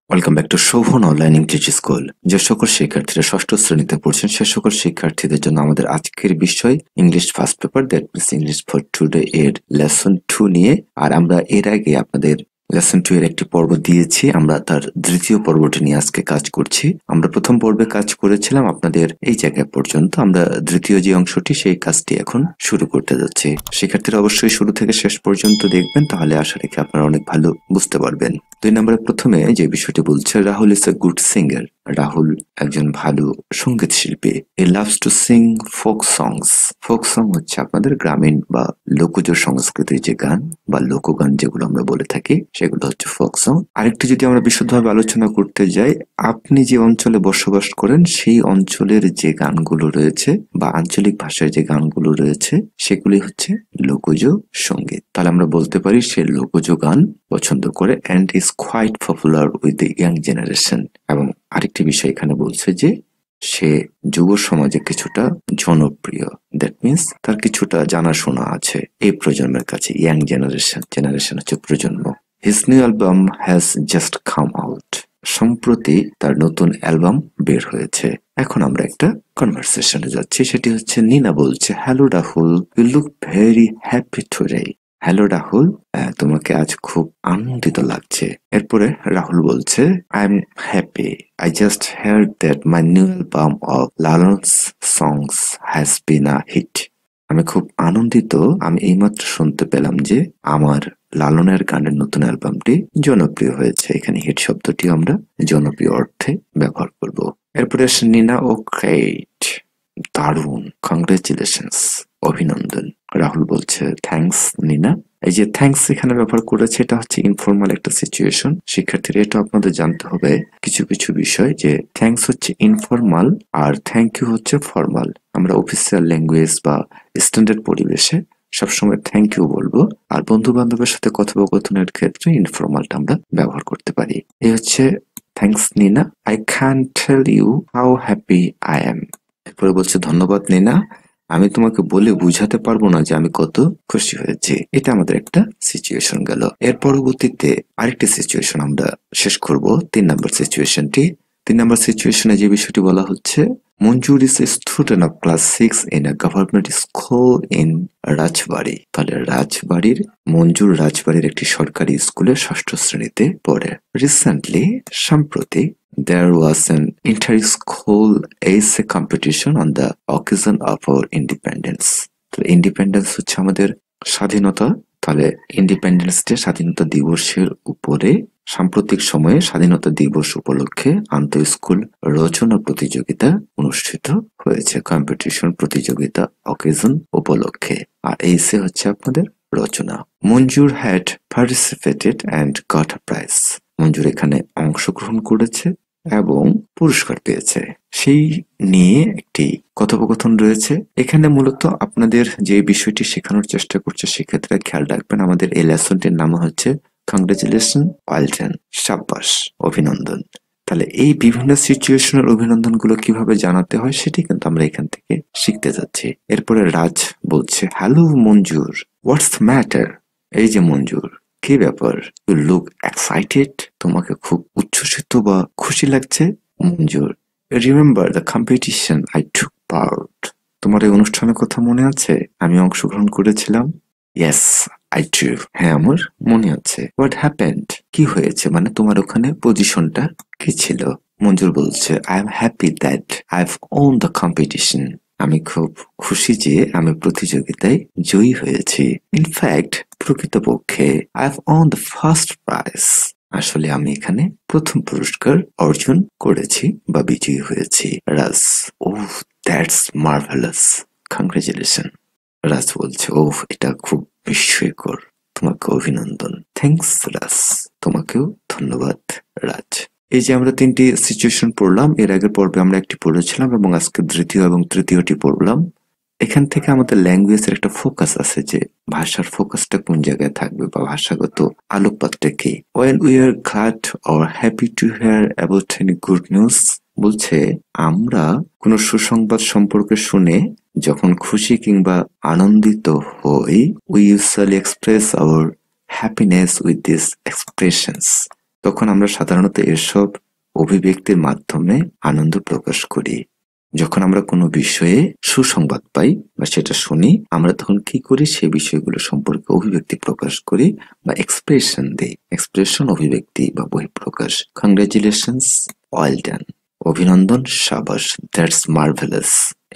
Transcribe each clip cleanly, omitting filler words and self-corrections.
Welcome back to Shovan online English school. যে সকল শিক্ষার্থীরা ষষ্ঠ শ্রেণীতে পড়ছেন সে সকল শিক্ষার্থীদের জন্য আমাদের আজকের বিষয় English first paper, that means English for today এর লেসন 2 নিয়ে। আর আমরা এর আগে আপনাদের লেসন 2 এর একটি পর্ব দিয়েছি, আমরা তার দ্বিতীয় পর্বটি নিয়ে আজকে কাজ করছি। আমরা প্রথম পর্বে কাজ করেছিলাম আপনাদের এই জায়গা পর্যন্ত, আমরা দ্বিতীয় যে অংশটি সেই কাজটি এখন শুরু করতে যাচ্ছি। শিক্ষার্থীরা অবশ্যই শুরু থেকে শেষ পর্যন্ত দেখবেন, তাহলে আশা রেখে আপনারা অনেক ভালো বুঝতে পারবেন। 2 নম্বরে প্রথমে যে বিষয়টি বলছে, Rahul is a good singer. Rahul একজন ভালো সঙ্গীত শিল্পী। He loves to Singh folk songs. Folk song হচ্ছে আপনাদের গ্রামীণ বা লোকজ সংস্কৃতির যে গান বা লোকগান যেগুলো আমরা বলে থাকি, সেগুলো হচ্ছে ফোক সং। আরেকটি যদি আমরা বিশদভাবে আলোচনা করতে যাই, আপনি যে অঞ্চলে বসবাস করেন সেই অঞ্চলের যে গানগুলো রয়েছে বা আঞ্চলিক ভাষায় যে গানগুলো রয়েছে সেগুলি হচ্ছে লোকজ সঙ্গীত। তাহলে আমরা বলতে পারি সে লোকজ গান পছন্দ করে and is quite popular with the young generation। এবং আরেকটি বিষয় এখানে বলছে যে সে যুব সমাজে কিছুটা জনপ্রিয়, দ্যাট মিনস তার কিছুটা জানাশোনা আছে এই প্রজন্মের কাছে। ইয়াং জেনারেশন, জেনারেশন হচ্ছে প্রজন্ম। His new album has just come out. সম্প্রতি তার নতুন অ্যালবাম বের হয়েছে। এখন আমরা একটা কনভারসেশনে যাচ্ছি, সেটি হচ্ছে নিনা বলছে, hello Rahul, you look very happy today. Hello Rahul, তোমাকে আজ খুব আনন্দিত লাগছে। এরপরে রাহুল বলছে, I am happy, I just heard that my new album of Lalon's songs has been a hit. আমি খুব আনন্দিত, আমি এইমাত্র শুনতে পেলাম যে আমার লালনের গানের নতুন অ্যালবামটি জনপ্রিয় হয়েছে। এখানে হিট শব্দটি আমরা জনপ্রিয় অর্থে ব্যবহার করব। এরপরে আসে নিনা, ও গ্রেট, দারুণ, কংগ্রেচুলেশনস, অভিনন্দন। রাহুল বলছে, থ্যাঙ্কস নিনা। এই যে থ্যাঙ্কস এখানে ব্যবহার করেছে, এটা হচ্ছে ইনফর্মাল একটা সিচুয়েশন। শিক্ষার্থীরা এটা আপনাদের জানতে হবে কিছু কিছু বিষয়, যে থ্যাঙ্কস হচ্ছে ইনফর্মাল আর থ্যাংক ইউ হচ্ছে ফর্মাল। আমরা অফিসিয়াল ল্যাঙ্গুয়েজ বা স্ট্যান্ডার্ড পরিবেশে সবসময় থ্যাংক ইউ বলবো, আর বন্ধু বান্ধবের সাথে কথোপকথনের ক্ষেত্রে ইনফর্মালটা আমরা ব্যবহার করতে পারি। এই হচ্ছে thanks Nina, I can tell you how happy I am. এরপরে বলছে, ধন্যবাদ নিনা, আমি তোমাকে বলে বুঝাতে পারবো না যে আমি কত খুশি হয়েছি। এটা আমাদের একটা সিচুয়েশন গেল। এর পরবর্তীতে আরেকটি সিচুয়েশন আমরা শেষ করব, 3 নম্বর সিচুয়েশনটি। 3 নম্বর সিচুয়েশনে যে বিষয়টি বলা হচ্ছে, Manjur is a student of class 6 in a government school in Rajbari. তাহলে রাজবাড়ির মঞ্জুর রাজবাড়ির একটি সরকারি স্কুলে 6ষ্ঠ শ্রেণীতে পড়ে। রিসেন্টলি, সম্প্রতি, there was an inter-school essay competition on the occasion of our independence। তো ইন্ডিপেন্ডেন্স হচ্ছে আমাদের স্বাধীনতা। তাহলে ইন্ডিপেন্ডেন্স ডে, স্বাধীনতা দিবসের উপরে সাম্প্রতিক সময়ে স্বাধীনতা দিবস উপলক্ষে আন্তঃ স্কুল রচনা প্রতিযোগিতা অনুষ্ঠিত হয়েছে। কম্পিটিশন, প্রতিযোগিতা, অকেজন, উপলক্ষে। আর এসে হচ্ছে আপনাদের রচনা। Manjur had participated and got a prize. Manjur এখানে অংশগ্রহণ করেছে এবং পুরস্কার পেয়েছে। সেই নিয়ে একটি কথোপকথন রয়েছে। এখানে মূলত আপনাদের যে বিষয়টি শেখানোর চেষ্টা করছে সেক্ষেত্রে খেয়াল রাখবেন, আমাদের এই লেসনটির নাম হচ্ছে কংগ্রেচুলেশন, ওয়েল ডান, সাব্বাস, অভিনন্দন। তাহলে এই বিভিন্ন সিচুয়েশনের অভিনন্দন গুলো কিভাবে জানাতে হয় সেটি কিন্তু আমরা এখান থেকে শিখতে যাচ্ছি। এরপরে রাজ বলছে, hello Manjur, what's the matter. এই যে মঞ্জুর, কি ব্যাপার? ইউ লুক এক্সাইটেড, তোমাকে খুব উচ্ছ্বসিত বা খুশি লাগছে। Manjur, remember the competition I took part. তোমার এই অনুষ্ঠানের কথা মনে আছে? আমি অংশগ্রহণ করেছিলাম। Yes I do. হ্যাঁ, আমার মনে আছে। What happened? কি হয়েছে, মানে তোমার ওখানে পজিশনটা কি ছিল? মঞ্জুর বলছে, I am happy that I have won the competition. আমি খুব খুশি যে আমি প্রতিযোগিতায় জয়ী হয়েছি। ইনফ্যাক্ট, প্রকৃতপক্ষে I have won the first prize. আসলে আমি এখানে প্রথম পুরস্কার অর্জন করেছি বা বিজয়ী হয়েছি। রাজ, ওহ দ্যাটস মার্ভেলাস, কংগ্রেচুলেশন। রাজ বলছে, ওহ এটা খুব বিস্ময়কর, তোমাকে অভিনন্দন। থ্যাঙ্কস রাজ, তোমাকেও ধন্যবাদ রাজ। এই যে আমরা 3টি সিচুয়েশন পড়লাম, এর আগের পর্বে আমরা একটি পড়েছিলাম এবং আজকে দ্বিতীয় এবং তৃতীয়টি পড়লাম। এখান থেকে আমাদের ল্যাঙ্গুয়েজের একটা ফোকাস আছে, যে ভাষার ফোকাসটা কোন জায়গায় থাকবে বা ভাষাগত আলোকপাতটা কি। When we are glad or happy to hear about any good news, বলছে আমরা কোনো সুসংবাদ সম্পর্কে শুনে যখন খুশি কিংবা আনন্দিত হই, we usually express hour happiness with this expressions. তখন আমরা সাধারণত এসব অভিব্যক্তির মাধ্যমে আনন্দ প্রকাশ করি। যখন আমরা কোনো বিষয়ে সুসংবাদ পাই বা সেটা শুনি, আমরা তখন কি করি, সেই বিষয়গুলো সম্পর্কে অভিব্যক্তি প্রকাশ করি বা এক্সপ্রেশন দিই। এক্সপ্রেশন অভিব্যক্তি বা বহিঃপ্রকাশ। কংগ্রেচুলেশনস, ওয়েল ডান, অভিনন্দন, সাবাস, দ্যাটস মার্ভেলাস,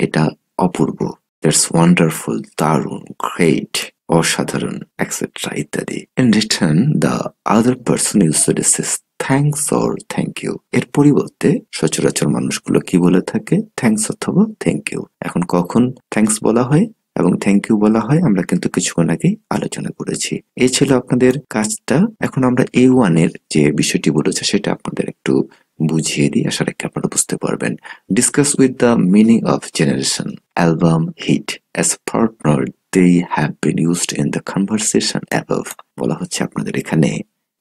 এটা অপূর্ব, দ্যাটস ওয়ান্ডারফুল, দারুণ, গ্রেট, অসাধারণ, এক্সেট্রা ইত্যাদি। In return the other person usually says thanks or thank you. এর পরিবর্তে সচরাচর মানুষগুলো কি বলে থাকে? থ্যাঙ্কস অথবা থ্যাংক ইউ। এখন কখন থ্যাঙ্কস বলা হয় এবং থ্যাংক ইউ বলা হয় আমরা কিন্তু কিছুক্ষণ আগে আলোচনা করেছি। এই ছিল আপনাদের কাজটা। এখন আমরা A1 এর যে বিষয়টি বলেছে সেটা আপনাদের একটু বুঝিয়ে দিই, আশা রাখি আপনারা বুঝতে পারবেন। Discuss with the meaning of generation, album, hit as partner they have been used in the conversation above। বলা হচ্ছে আপনাদের এখানে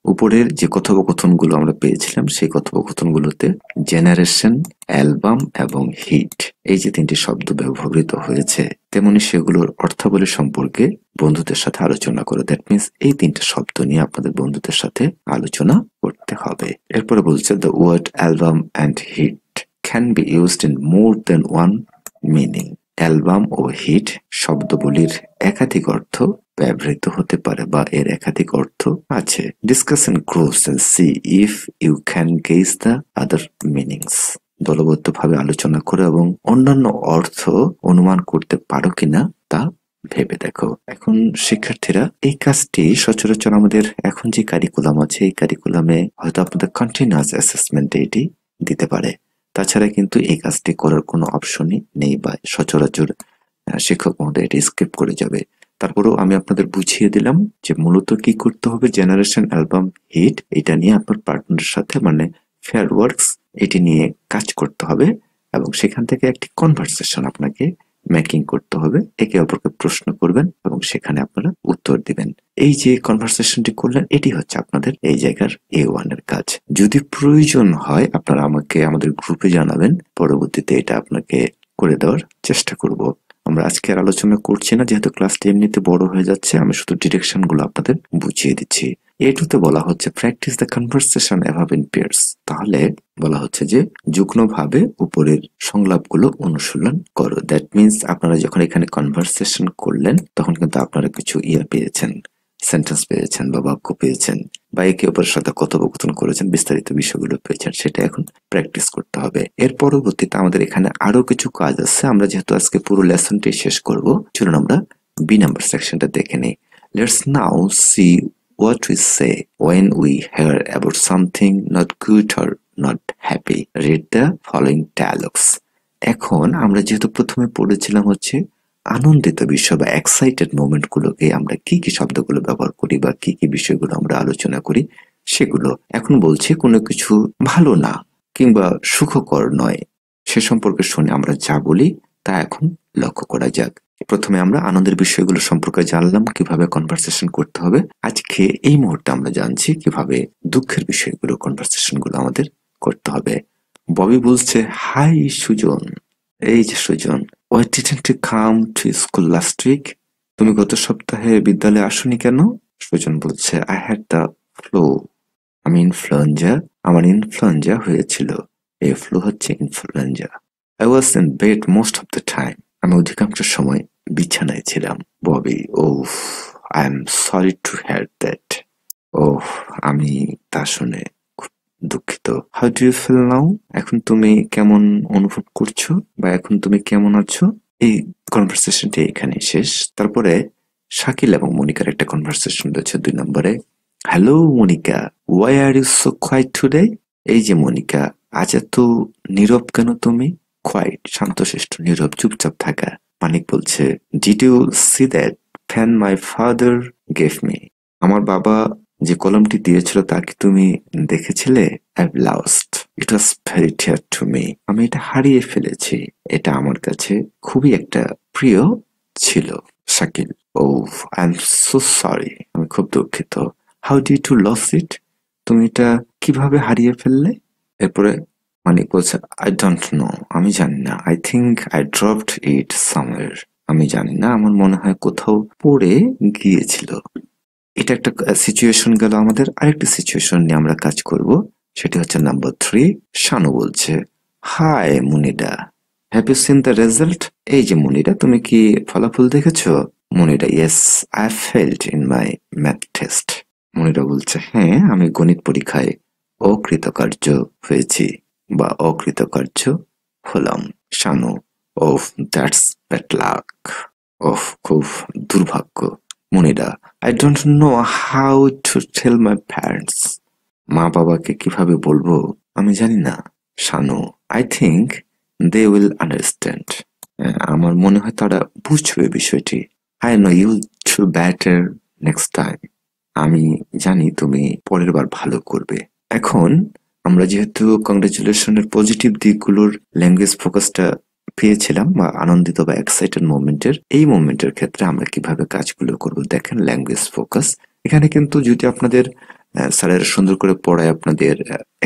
উপরের যে কথোপকথনগুলো আমরা পেয়েছিলাম সেই কথোপকথনগুলোতে জেনারেশন, অ্যালবাম এবং হিট এই যে তিনটি শব্দ ব্যবহৃত হয়েছে, তেমনি সেগুলোর অর্থাবলী সম্পর্কে বন্ধুদের সাথে আলোচনা করো। দ্যাট মিনস এই তিনটা শব্দ নিয়ে আপনাদের বন্ধুদের সাথে আলোচনা করতে হবে। এরপরে বলছে the word album and hit can be used in more than one meaning. Album ও হিট শব্দগুলির একাধিক অর্থ ব্যবহৃত হতে পারে বা এর একাধিক অর্থ আছে। Discuss in groups and see if you can gauge the other meanings. দলবদ্ধভাবে আলোচনা করো এবং অন্যান্য অর্থ অনুমান করতে পারো কিনা তা ভেবে দেখো। এখন শিক্ষার্থীরা এই কাজটি সচরাচর আমাদের এখন যে কারিকুলাম আছে এই কারিকুলামে হয়তো আপনাদের কন্টিনিউয়াস অ্যাসেসমেন্টে এটি দিতে পারে। তাছাড়া কিন্তু এই কাজটি করার কোনো অপশনই নেই বা সচরাচর শিক্ষক মহোদয় এটি স্কিপ করে যাবে। তারপরেও আমি আপনাদের বুঝিয়ে দিলাম যে মূলত কি করতে হবে। জেনারেশন, অ্যালবাম, হিট এটা নিয়ে আপনার পার্টনারের সাথে মানে ফেয়ার ওয়ার্কস এটি নিয়ে কাজ করতে হবে এবং সেখান থেকে একটি কনভারসেশন আপনাকে মেকিং করতে হবে। একে অপরকে প্রশ্ন করবেন এবং সেখানে আপনারা উত্তর দিবেন। এই যে কনভারসেশনটি করলেন এটি হচ্ছে আপনাদের এই জায়গার A1 এর কাজ। যদি প্রয়োজন হয় আপনারা আমাকে আমাদের গ্রুপে জানাবেন, পরবর্তীতে এটা আপনাকে করে দেওয়ার চেষ্টা করব। আমরা আজকে আর আলোচনা করছি না, যেহেতু ক্লাসটি এমনিতে বড় হয়ে যাচ্ছে। আমি শুধু ডিরেকশন গুলো আপনাদের বুঝিয়ে দিচ্ছি। A2 বলা হচ্ছে practice the conversation অ্যাভাব in pairs. তাহলে বলা হচ্ছে যে যুগ্মভাবে উপরের সংলাপগুলো অনুশীলন করো। দ্যাট মিনস আপনারা যখন এখানে কনভারসেশন করলেন তখন কিন্তু আপনারা কিছু পেয়েছেন, সেন্টেন্স পেয়েছেন বা বাক্য পেয়েছেন বা একে অপরের সাথে কথোপকথন করেছেন, বিস্তারিত বিষয়গুলো পেয়েছেন, সেটা এখন প্র্যাকটিস করতে হবে। এর পরবর্তীতে আমাদের এখানে আরো কিছু কাজ আছে। আমরা যেহেতু আজকে পুরো লেসনটি শেষ করব, চলুন আমরা B নাম্বার সেকশনটা দেখে নিই। Let's now see what we say when we hear about something not good or not happy. Read the following dialogues. এখন আমরা যেহেতু প্রথমে পড়েছিলাম হচ্ছে আনন্দিত বিষয় বা এক্সাইটেড মোমেন্ট গুলোকে আমরা কি কি শব্দগুলো ব্যবহার করি বা কি কি বিষয়গুলো আমরা আলোচনা করি সেগুলো। এখন বলছি কোনো কিছু ভালো না কিংবা সুখকর নয় সে সম্পর্কে শুনে আমরা যা বলি তা এখন লক্ষ্য করা যাক। প্রথমে আমরা আনন্দের বিষয়গুলো সম্পর্কে জানলাম, কিভাবে কনভারসেশন করতে হবে। আজকে এই মুহূর্তে আমরা জানছি কিভাবে দুঃখের বিষয়গুলো কনভারসেশন গুলো আমাদের করতে হবে। ববি বলছে, হাই সুজন। এই যে Sujan, why didn't you come to school last week? তুমি গত সপ্তাহে বিদ্যালয়ে আসোনি কেন? সুজন বলছে, I had the flu. আমি ইনফ্লুয়েঞ্জা, আমার ইনফ্লুয়েঞ্জা হয়েছিল। এই ফ্লু হচ্ছে influenza. I was in bed most of the time. আমি অধিকাংশ সময় বিছানায় ছিলাম। ববি, ওহ, I am sorry to hear that. ওহ, আমি তা শুনে খুব দুঃখিত। How do you feel now? এখন তুমি কেমন অনুভব করছো বা এখন তুমি কেমন আছো? এই কনভারসেশনটি এখানে শেষ। তারপরে শাকিল এবং মনিকার একটা কনভারসেশন রয়েছে 2 নম্বরে। Hello Monica, why are you so quiet today? এই যে মনিকা, আজ এত নীরব কেন তুমি? Quiet, শান্তশিষ্ট, নীরব, চুপচাপ থাকা। মানিক বলছে, did you see that pen my father gave me? আমার বাবা যে কলমটি দিয়েছিল তা কি তুমি দেখেছিলে? I've lost. It was very dear to me. আমি এটা হারিয়ে ফেলেছি। এটা আমার কাছে খুবই একটা প্রিয় ছিল। Shakil, oh, I'm so sorry. আমি খুব দুঃখিত। How did you lose it? তুমি এটা কিভাবে হারিয়ে ফেললে? এরপরে মানিক বলছে, I don't know. আমি জানি না। I think I dropped it somewhere. আমি জানি না, আমার মনে হয় কোথাও পড়ে গিয়েছিল। এটা একটা সিচুয়েশন গেল আমাদের। আরেকটি সিচুয়েশন নিয়ে আমরা কাজ করব, সেটি হচ্ছে নাম্বার 3। শানু বলছে, hi Munida, have you seen the result? এই যে মুনিদা, তুমি কি ফলাফল দেখেছো? Munida, yes, I failed in my math test. Munida বলছে, হ্যাঁ, আমি গণিত পরীক্ষায় অকৃতকার্য হয়েছি বা অকৃতকার্য হলাম। শানু, ওফ, দ্যাটস ব্যাড লাক। ওফ, খুব দুর্ভাগ্য। Munida, I don't know how to tell my parents. মা বাবাকে কিভাবে বলবো আমি জানি না। Shanu, I think they will understand. আমার মনে হয় তারা বুঝবে বিষয়টি। I know you'll to better next time. আমি জানি তুমি পরের বার ভালো করবে। এখন আমরা যেহেতু কংগ্রেচুলেশনের পজিটিভ দিকগুলোর ল্যাঙ্গুয়েজ ফোকাসটা পেয়েছিলাম বা আনন্দিত বা এক্সাইটেড মোমেন্টের, এই মোমেন্টের ক্ষেত্রে আমরা কিভাবে কাজগুলো করব দেখেন। ল্যাঙ্গুয়েজ ফোকাস এখানে কিন্তু যদি আপনাদের স্যারেরা সুন্দর করে পড়ায়, আপনাদের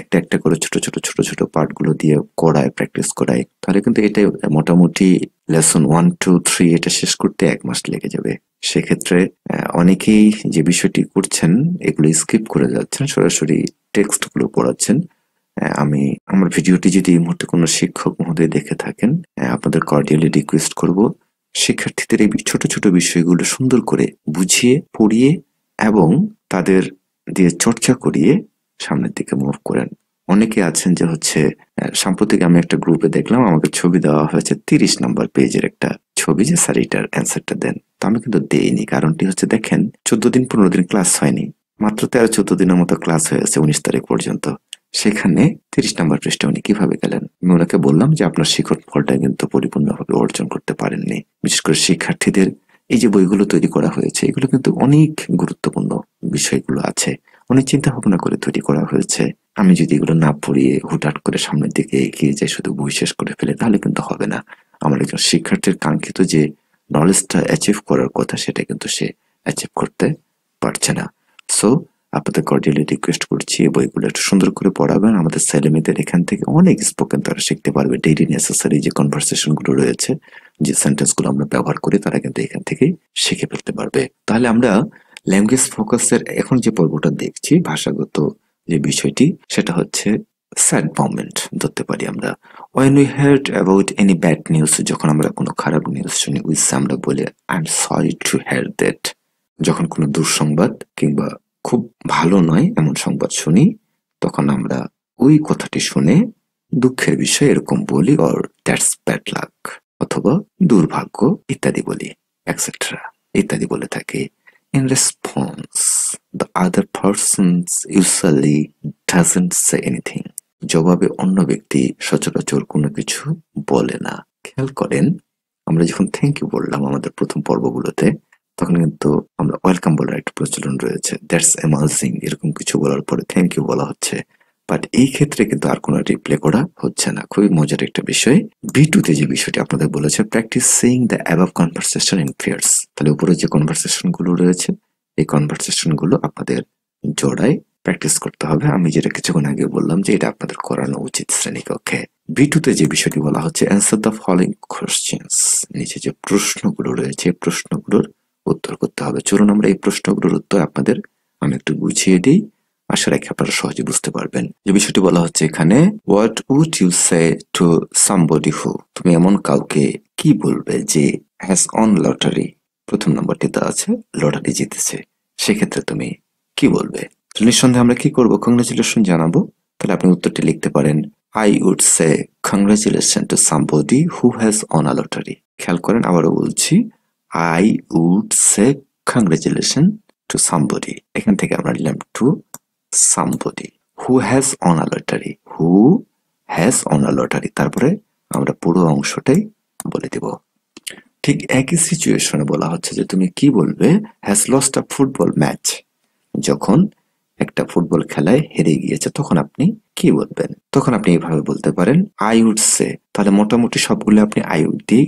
একটা একটা করে ছোট ছোট ছোট ছোট পার্ট গুলো দিয়ে করায়, প্র্যাকটিস করায়, তাহলে কিন্তু এটাই মোটামুটি লেসন 1, 2, 3 এটা শেষ করতে 1 মাস লেগে যাবে। সেক্ষেত্রে অনেকেই যে বিষয়টি করছেন এগুলো স্কিপ করে যাচ্ছেন, সরাসরি টেক্সট গুলো পড়াচ্ছেন। আমি আমার ভিডিওটি যদি এই মুহূর্তে কোনো শিক্ষক মহোদয় দেখে থাকেন, আপনাদের কর্ডিয়ালি রিকোয়েস্ট করব শিক্ষার্থীদের এই ছোট ছোট বিষয়গুলো সুন্দর করে বুঝিয়ে পড়িয়ে এবং তাদের দিয়ে চর্চা করিয়ে সামনের দিকে মুভ করেন। অনেকে আছেন যে হচ্ছে সাম্প্রতিক আমি একটা গ্রুপে দেখলাম আমাকে ছবি দেওয়া হয়েছে 30 নম্বর পেজের একটা ছবি, যে স্যার এটার অ্যান্সারটা দেন। তো আমি কিন্তু দেইনি, কারণটি হচ্ছে দেখেন 14 দিন 15 দিন ক্লাস হয়নি, মাত্র 13-14 দিনের মতো ক্লাস হয়েছে 19 তারিখ পর্যন্ত। সেখানে 30 নম্বর পৃষ্ঠা উনি কিভাবে গেলেন? আমি ওনাকে বললাম যে আপনার শিক্ষক ফলটা কিন্তু পরিপূর্ণভাবে অর্জন করতে পারেননি। বিশেষ করে শিক্ষার্থীদের এই যে বইগুলো তৈরি করা হয়েছে এগুলো কিন্তু অনেক গুরুত্বপূর্ণ বিষয়গুলো আছে, অনেক চিন্তা ভাবনা করে তৈরি করা হয়েছে। আমি যদি এগুলো না পড়িয়ে হুটহাট করে সামনের দিকে এগিয়ে যাই, শুধু বই শেষ করে ফেলে, তাহলে কিন্তু হবে না। আমার একজন শিক্ষার্থীর কাঙ্ক্ষিত যে নলেজটা অ্যাচিভ করার কথা সেটা কিন্তু সে অ্যাচিভ করতে পারছে না। সো আপনাদের কর্ডিয়ালি রিকোয়েস্ট করছি এই বইগুলো একটু সুন্দর করে পড়াবেন। আমাদের ছেলেমেয়েদের এখান থেকে অনেক স্পোকেন তারা শিখতে পারবে। ডেইলি নেসেসারি যে কনভারসেশন গুলো রয়েছে, যে সেন্টেন্স গুলো আমরা ব্যবহার করি, তারা কিন্তু এখান থেকেই শিখে ফেলতে পারবে। তাহলে আমরা ল্যাঙ্গুয়েজ ফোকাসের এখন যে পর্বটা দেখছি, ভাষাগত যে বিষয়টি, সেটা হচ্ছে স্যাড মোমেন্ট ধরতে পারি আমরা। when we heard about any bad news, যখন আমরা কোনো খারাপ নিউজ শুনি, উই আমরা বলি I am sorry to hear that. যখন কোনো দুঃসংবাদ কিংবা খুব ভালো নয় এমন সংবাদ শুনি, তখন আমরা ওই কথাটি শুনে দুঃখের বিষয় এরকম বলি, অর দ্যাটস ব্যাড লাক, অথবা দুর্ভাগ্য ইত্যাদি বলি, এটসেট্রা ইত্যাদি বলে থাকি। In response, the other person usually doesn't say anything. জবাবে অন্য ব্যক্তি সচরাচর কোনো কিছু বলে না। খেয়াল করেন, আমরা যখন থ্যাংক ইউ বললাম আমাদের প্রথম পর্বগুলোতে, তখন কিন্তু আমরা ওয়েলকাম বলার একটা প্রচলন রয়েছে, দ্যাটস অ্যামাজিং এরকম কিছু বলার পরে থ্যাংক ইউ বলা হচ্ছে। বাট এই ক্ষেত্রে কিন্তু আর কোনো রিপ্লে করা হচ্ছে না। খুবই মজার একটা বিষয়। B2 তে যে বিষয়টি আপনাদের বলেছে, practice saying the above conversation in pairs. তাহলে উপরে যে কনভারসেশন গুলো রয়েছে এই কনভারসেশন গুলো আপনাদের জোড়ায় প্র্যাকটিস করতে হবে। আমি যেটা কিছুক্ষণ আগে বললাম যে এটা আপনাদের করানো উচিত শ্রেণীকক্ষে। B2 তে যে বিষয়টি বলা হচ্ছে, অ্যান্সার দ্য ফলোইং কোশ্চেনস। নিচে যে প্রশ্নগুলো রয়েছে প্রশ্নগুলোর উত্তর করতে হবে। চলুন আমরা এই প্রশ্নগুলোর উত্তর আপনাদের আমি একটু বুঝিয়ে দিই, আশা রাখি আপনারা সহজে বুঝতে পারবেন। যে বিষয়টি বলা হচ্ছে এখানে, what would you say to somebody who, তুমি এমন কাউকে কি বলবে যে হ্যাজ অন লটারি, প্রথম নম্বরটি দেওয়া আছে লটারি জিতেছে, সেক্ষেত্রে তুমি কি বলবে? নিঃসন্দেহে আমরা কি করবো? কংগ্রেচুলেশন জানাবো। তাহলে আপনি উত্তরটি লিখতে পারেন, I would say congratulation to somebody who has won a lottery. খেয়াল করেন, আবারও বলছি, I would say congratulation to somebody. এখান থেকে আমরা নিলাম to somebody who has on a lottery, who has on a lottery, তারপরে আমরা পুরো অংশটাই বলে দিব। ঠিক একই সিচুয়েশনে বলা হচ্ছে যে তুমি কি বলবে has lost a football match, যখন একটা ফুটবল খেলায় হেরে গিয়েছে তখন আপনি কি বলবেন? তখন আপনি এইভাবে বলতে পারেন আই উড সে। তাহলে মোটামুটি সবগুলো আপনি আই উড দিয়ে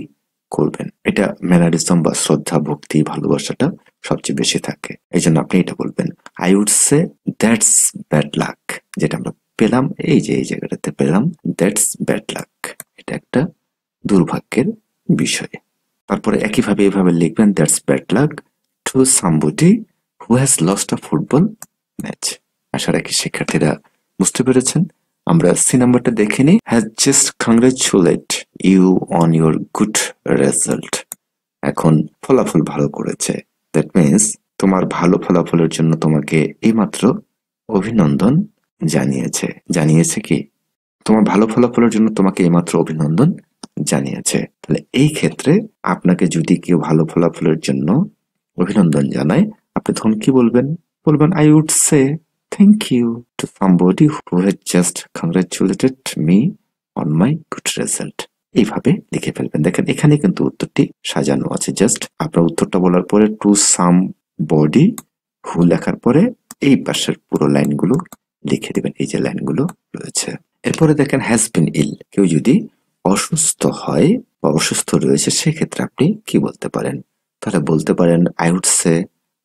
করবেন। এটা ম্যানারিজম বা শ্রদ্ধা ভক্তি ভালোবাসাটা সবচেয়ে বেশি থাকে, এই জন্য আপনি এটা বলবেন I would say that's bad luck, যেটা আমরা পেলাম এই যে এই জায়গাটাতে পেলাম দ্যাটস ব্যাড লাক, এটা একটা দুর্ভাগ্যের বিষয়। তারপরে একইভাবে এইভাবে লিখবেন that's bad luck to somebody who who has lost a football match. আশা রাখি শিক্ষার্থীরা বুঝতে পেরেছেন। আমরা সি নাম্বারটা দেখে নিই। Has just congratulate you on your good result. এখন ফলাফল ভালো করেছে, দ্যাট মিনস তোমার ভালো ফলাফলের জন্য তোমাকে এইমাত্র অভিনন্দন জানিয়েছে। জানিয়েছে কি? তোমার ভালো ফলাফলের জন্য তোমাকে এইমাত্র অভিনন্দন জানিয়েছে। তাহলে এই ক্ষেত্রে আপনাকে যদি কেউ ভালো ফলাফলের জন্য অভিনন্দন জানায়, আপনি তখন কি বলবেন? বলবেন I would say thank you to somebody who has just congratulated me on my good result. এইভাবে লিখে ফেলবেন। দেখেন এখানে কিন্তু উত্তরটি সাজানো আছে। জাস্ট আপনার উত্তরটা বলার পরে টু সাম বডি হু লেখার পরে এই পাশের পুরো লাইনগুলো লিখে দিবেন। এই যে লাইনগুলো রয়েছে। এরপরে দেখেন হ্যাজ বিন ইল। কেউ যদি অসুস্থ হয় বা অসুস্থ রয়েছে সেক্ষেত্রে আপনি কি বলতে পারেন? তাহলে বলতে পারেন I would say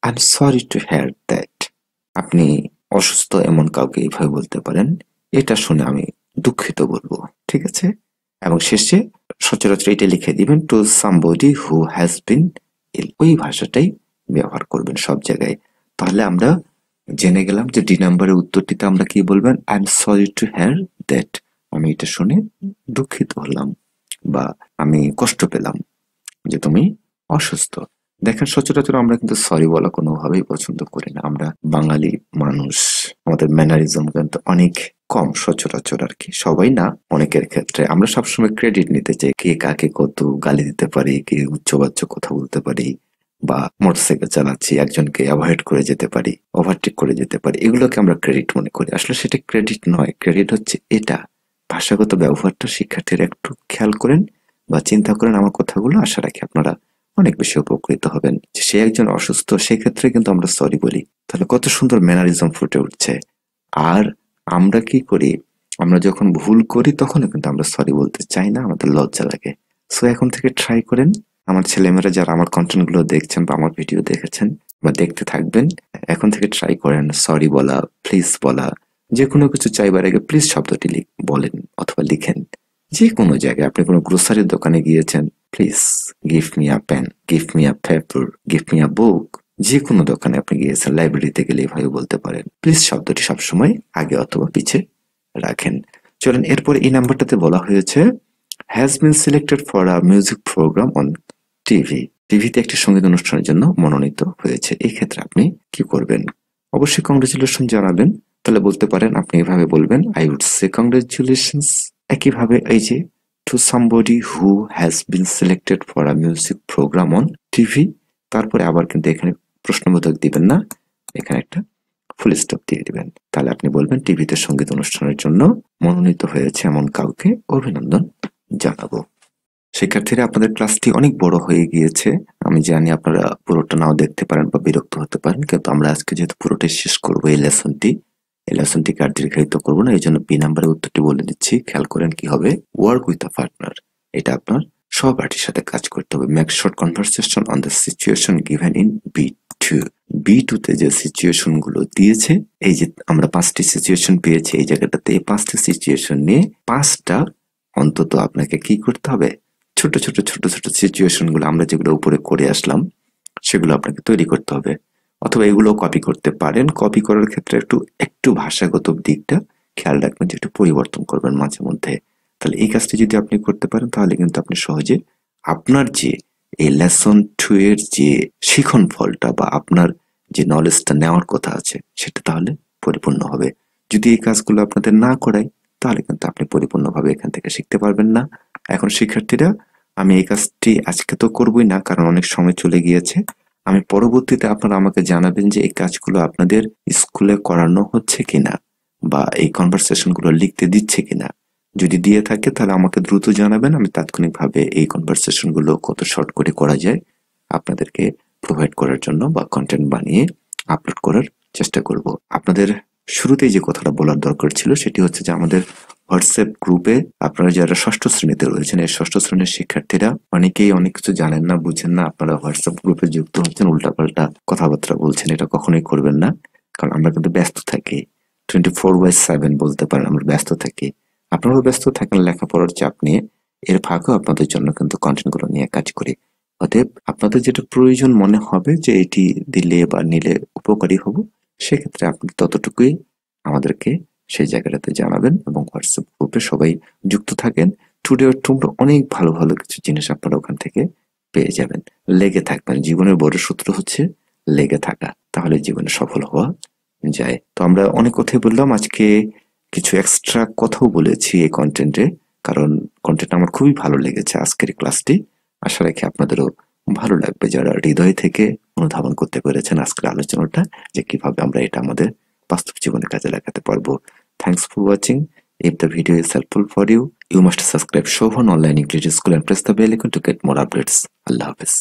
I am sorry to hear that. আপনি অসুস্থ এমন কাউকে এইভাবে বলতে পারেন, এটা শুনে আমি দুঃখিত বলবো। ঠিক আছে? এবং শেষে সচরাচর এটা লিখে দিবেন to somebody who has been ill. ওই ভাষাটাই ব্যবহার করবেন সব জায়গায়। তাহলে আমরা জেনে গেলাম যে ডি নাম্বারের উত্তরটিতে আমরা কি বলবেন? I am sorry to hear that. আমি এটা শুনে দুঃখিত হলাম বা আমি কষ্ট পেলাম যে তুমি অসুস্থ। দেখেন সচরাচর আমরা কিন্তু সরি বলা কোনোভাবেই পছন্দ করি না। আমরা বাঙালি মানুষ, আমাদের ম্যানারিজম কিন্তু অনেক কম সচরাচর আর কি। সবাই না, অনেকের ক্ষেত্রে আমরা সবসময় ক্রেডিট নিতে চাই। কে কাকে কত গালি দিতে পারি, কে উচ্চবাচ্য কথা বলতে পারি, বা মোটরসাইকেল চালাচ্ছি একজনকে অ্যাভয়েড করে যেতে পারি, ওভারটেক করে যেতে পারি, এগুলোকে আমরা ক্রেডিট মনে করি। আসলে সেটা ক্রেডিট নয়। ক্রেডিট হচ্ছে এটা। ভাষাগত ব্যবহারটা শিক্ষার্থীরা একটু খেয়াল করেন বা চিন্তা করেন আমার কথাগুলো। আশা রাখি আপনারা অনেক বেশি উপকৃত হবেন। যে সে একজন অসুস্থ, সেক্ষেত্রে কিন্তু আমরা সরি বলি। তাহলে কত সুন্দর ম্যানারিজম ফুটে উঠছে। আর আমরা কি করি? আমরা যখন ভুল করি তখনও কিন্তু আমরা সরি বলতে চাই না, আমাদের লজ্জা লাগে। সো এখন থেকে ট্রাই করেন। আমার ছেলেমেয়েরা যারা আমার কন্টেন্ট গুলো দেখছেন বা আমার ভিডিও দেখেছেন বা দেখতে থাকবেন, এখন থেকে ট্রাই করেন সরি বলা, প্লিজ বলা। যে কোনো কিছু চাইবার আগে প্লিজ শব্দটি বলেন অথবা লিখেন। যে কোনো জায়গায় আপনি কোনো গ্রোসারির দোকানে গিয়েছেন, please give me a pen, give me a paper, give me a book. যে কোনো দোকানে আপনি গিয়েছেন, লাইব্রেরিতে গেলে এভাবে বলতে পারেন। প্লিজ শব্দটি সবসময় আগে অথবা পিছে রাখেন। চলেন এরপরে এই নাম্বারটাতে বলা হয়েছে has been selected for a music programme on TV. টিভিতে একটি সঙ্গীত অনুষ্ঠানের জন্য মনোনীত হয়েছে। এই ক্ষেত্রে আপনি কি করবেন? অবশ্যই কংগ্রেচুলেশন জানাবেন। তাহলে বলতে পারেন, আপনি এভাবে বলবেন আই উড সে কংগ্রেচুলেশনস। একইভাবে এই যে to somebody who has been selected for a music programme on TV, তারপরে আবার কিন্তু এখানে প্রশ্নবোধক দিবেন না, এখানে একটা ফুল স্টপ দিয়ে দিবেন। তাহলে আপনি বলবেন টিভিতে সঙ্গীত অনুষ্ঠানের জন্য মনোনীত হয়েছে এমন কাউকে অভিনন্দন জানাবো। শিক্ষার্থীরা, আপনাদের ক্লাসটি অনেক বড় হয়ে গিয়েছে। আমি জানি আপনারা পুরোটা নাও দেখতে পারেন বা বিরক্ত হতে পারেন, কিন্তু আমরা আজকে যেহেতু পুরোটাই শেষ করবো এই লেসনটিকে আর দীর্ঘায়িত করবো না। এই জন্য বি নাম্বারের উত্তরটি বলে দিচ্ছি। খেয়াল করেন কি হবে। Work with a partner. এটা আপনার সহপাঠীর সাথে কাজ করতে হবে। Make short conversation on the situation given in B2। B2 তে যে সিচুয়েশন গুলো দিয়েছে, এই যে আমরা 5টি সিচুয়েশন পেয়েছি এই জায়গাটাতে, এই 5টি সিচুয়েশন নিয়ে 5টা অন্তত আপনাকে কি করতে হবে? ছোট ছোট সিচুয়েশন গুলো আমরা যেগুলো উপরে করে আসলাম সেগুলো আপনাকে তৈরি করতে হবে। অথবা এগুলো কপি করতে পারেন। কপি করার ক্ষেত্রে একটু ভাষাগত দিকটা খেয়াল রাখবেন যে একটু পরিবর্তন করবেন মাঝে মধ্যে। তাহলে এই কাজটি যদি আপনি করতে পারেন তাহলে কিন্তু আপনি সহজে আপনার যে এই লেসন 2 এর যে শিখন ফলটা বা আপনার যে নলেজটা নেওয়ার কথা আছে সেটা তাহলে পরিপূর্ণ হবে। যদি এই কাজগুলো আপনাদের না করাই তাহলে কিন্তু আপনি পরিপূর্ণভাবে এখান থেকে শিখতে পারবেন না। এখন শিক্ষার্থীরা, আমি এই কাজটি আজকে তো করবই না, কারণ অনেক সময় চলে গিয়েছে। আমি পরবর্তীতে আপনারা আমাকে জানাবেন যে এই কাজগুলো আপনাদের স্কুলে করানো হচ্ছে কিনা বা এই কনভারসেশন গুলো লিখতে দিচ্ছে কিনা। যদি দিয়ে থাকে তাহলে আমাকে দ্রুত জানাবেন। আমি তাৎক্ষণিকভাবে এই কনভারসেশন গুলো কত শর্ট করে করা যায় আপনাদেরকে প্রোভাইড করার জন্য বা কন্টেন্ট বানিয়ে আপলোড করার চেষ্টা করব। আপনাদের শুরুতেই যে কথাটা বলার দরকার ছিল সেটি হচ্ছে যে আমাদের হোয়াটসঅ্যাপ গ্রুপে আপনারা যারা ষষ্ঠ শ্রেণীতে রয়েছেন, এই ষষ্ঠ শ্রেণীর শিক্ষার্থীরা অনেকেই অনেক কিছু জানেন না, বুঝেন না। আপনারা হোয়াটসঅ্যাপ গ্রুপে যুক্ত হচ্ছেন, উল্টাপাল্টা কথাবার্তা বলছেন। এটা কখনোই করবেন না, কারণ আমরা কিন্তু ব্যস্ত থাকি। 24/7 বলতে পারেন আমরা ব্যস্ত থাকি। আপনারাও ব্যস্ত থাকেন লেখাপড়ার চাপ নিয়ে। এর ফাঁকেও আপনাদের জন্য কিন্তু কন্টেন্ট গুলো নিয়ে কাজ করি। অতএব আপনাদের যেটা প্রয়োজন মনে হবে যে এটি দিলে বা নিলে উপকারী হব, সেক্ষেত্রে আপনি ততটুকুই আমাদেরকে সেই জায়গাটাতে জানাবেন এবং হোয়াটসঅ্যাপ গ্রুপে সবাই যুক্ত থাকেন। টুডে অর টুমরো অনেক ভালো ভালো কিছু জিনিস আপনারা ওখান থেকে পেয়ে যাবেন। লেগে থাকবেন, জীবনের বড় সূত্র হচ্ছে লেগে থাকা, তাহলে জীবনে সফল হওয়া যায়। তো আমরা অনেক কথাই বললাম, আজকে কিছু এক্সট্রা কথাও বলেছি এই কন্টেন্টে, কারণ কন্টেন্ট আমার খুবই ভালো লেগেছে আজকের এই ক্লাসটি। আশা রাখি আপনাদেরও ভালো লাগবে, যারা হৃদয় থেকে অনুধাবন করতে পেরেছেন আজকের আলোচনাটা, যে কিভাবে আমরা এটা আমাদের বাস্তব জীবনে কাজে লাগাতে পারবো। Thanks for watching. If the video is helpful for you, you must subscribe Shobhan Online English School and press the bell icon to get more updates. Allah Hafiz.